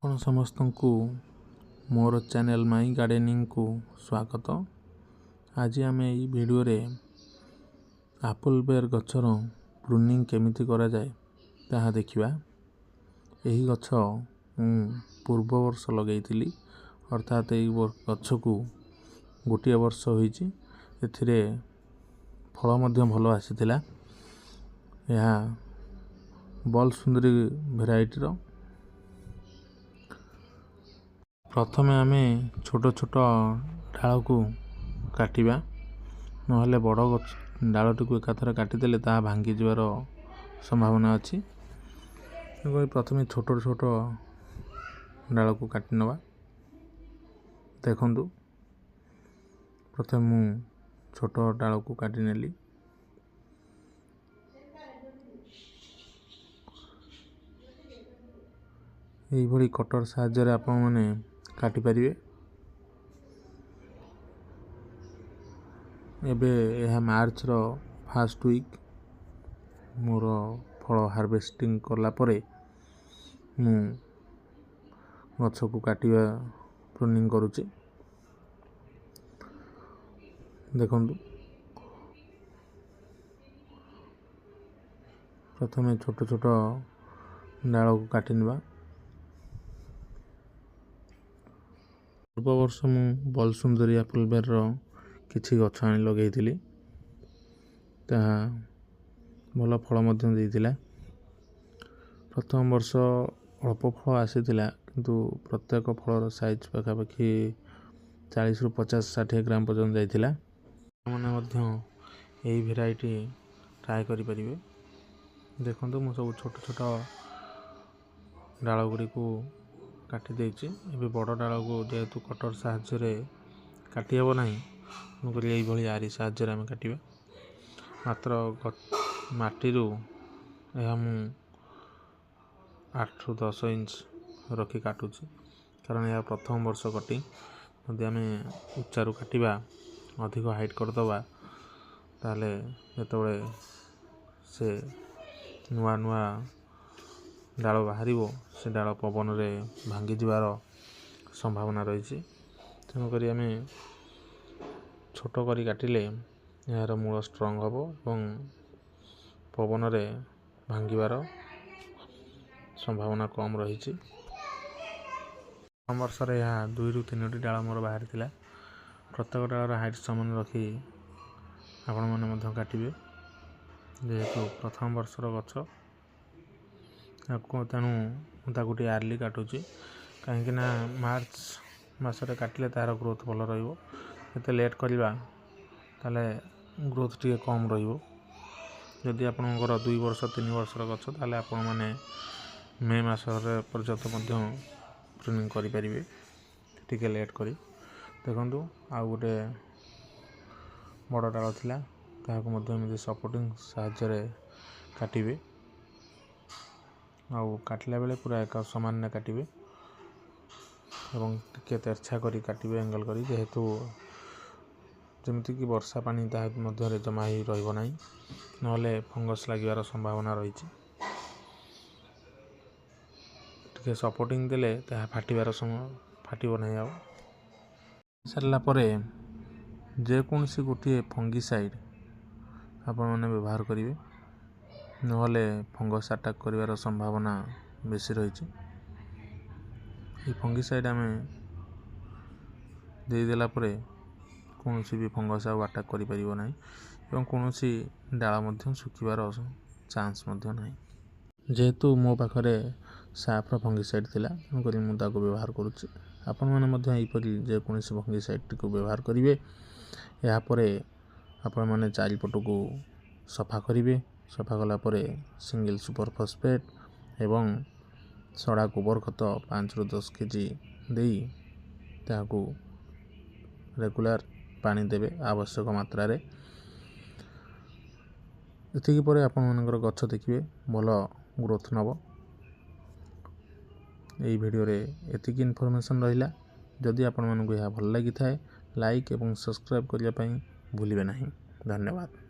ଆପଣ ସମସ୍ତଙ୍କୁ ମୋର ଚ୍ୟାନେଲ ମାଇ ଗାର୍ଡେନିଂ को स्वागत। आज आम ये वीडियो रे एप्पल बेर गछर प्रूनिंग केमिति करा जाए ताहा देखिबा। यही गछ पूर्व वर्ष लगैतिली, अर्थात यही गछ को गोटे वर्ष होईची। एथिरे फल मध्य भल आसीथिला। यह बल सुंदरी भेराइटी रो। प्रथमे आमे छोट छोट डाल को काटिबा, नहले बड़ डालटी को एकाथरे काटिदेले ताहा भांगी जीवार संभावना अछि। प्रथमे छोट छोट डाल को काटि नवा। देखंतु प्रथमे मु छोट डाल को काटि नेली। यही भली कटर साहाय्य आपण माने काटि परिवे। एबे यह मार्च रो फर्स्ट वीक मोर फल हार्वेस्टिंग करला परे मु गछ को काटिबा प्रूनिंग करूची। देखंतु प्रथमे छोट छोट डाल को काटि निबा। पूर्व वर्ष मु बल सुंदरी एप्पल बेर रो किछि गछ आनि लगैतिली। ताहा भल फल मध्य देइतिला। प्रथम वर्ष अल्प फल आसीतिला, किंतु प्रत्येक फलर साइज पाखापाखि 40 रु 50-60 ग्राम पर्यंत जाइतिला। माने मध्य एही भेराइटी ट्राई करि परिबे। देखंतु मु सब छोट छोट डाल गुडी को काटि देइछि। एबे बड़ डाल को जेहेतु कटर साहाय्य रे काटि हेबो नाही, मु कहली एही भली आरी साहाय्य रे हम काटिबा। मात्र माटी रु एहा मु 8 रु 10 इंच रखी काटुछि, कारण यह प्रथम वर्ष कटिंग। यदि आमे उच्चारू काटिबा, अधिक हाइट करदबा, ताले जेतबळे से नुआ नुआ डाल बाहरिबो, से डाल पवन रे भांगी जिवार संभावना रहिछि। तेणु करी आमे छोट करी काटिले यार मूल स्ट्रॉंग हबो एवं पवन रे भांगिबार संभावना कम रहिछि। प्रथम वर्ष रे यह 2 रु 3 डाल मोर बाहर थिला। प्रत्येक डालर हाइट समान रखी आपण माने मध्य काटिबे। जेहेतु प्रथम वर्ष रो गछ आपको तेणु ताकू टी आर्ली काटुची, कहीं ना मार्च मासरे काटिले तार ग्रोथ भल रहिबो। एते लेट करिबा ताले ग्रोथ टी कम रहिबो। यदि आपनकर 2 वर्ष 3 वर्ष रो गछ, ताले आपण माने मे मासरे पर्यंत मध्य प्रूनिंग करि परिबे, टिके लेट करी। देखंतु आ गोटे बड़ डाल थिला, ताहाको मध्य एमि सपोर्टिंग साहाय्य रे काटिबे। आउ काटला बेले पूरा एक समान ने काटिबे एवं टिके तेरछा करी काटिबे, एंगल करी, जेहेतु जेमिति कि वर्षा पानी ताहा मध्य रे जमा ही रहिबो नाही, नहले फंगस लागिवार संभावना रहिछि। टिके सपोर्टिंग देले ताहा फाटिबार फाटिबो नाही। आउ सरला परे जे कोनसी गोटे फंगिसाइड आपण माने व्यवहार करिवे, नहले फंगस अटैक करिवार संभावना बेसी रहिछि। ये फंगिसाइड आमे दे देला परे कोनसी भी फंगस आ अटैक करि परिबो नाही एवं कोनसी डाल मध्य सुखिबार चांस मध्य नाही। जेहेतु मो पाखरे साफ फंगिसाइड थिला, मु करी मु ताको व्यवहार करूछि। आपण माने मध्य एही परि जे कोनसी फंगिसाइड को व्यवहार करिवे। या परे आपण माने चारि पट को सफा करिवे। सफा कला परे सिंगल सुपर फॉस्फेट एवं सड़ा गोबर खत 5 रु 10 केजी देई ताको रेगुलर पानी देबे आवश्यक मात्रा रे। एतिकी परे आपण मानकर गछ देखिबे भल ग्रोथ नबो। एही वीडियो रे एतिकी इन्फॉर्मेशन रहिला। जदि आपण मानकु यह भल लागि थाए, लाइक एवं सब्सक्राइब करिया पई भूलिबे नाही। धन्यवाद।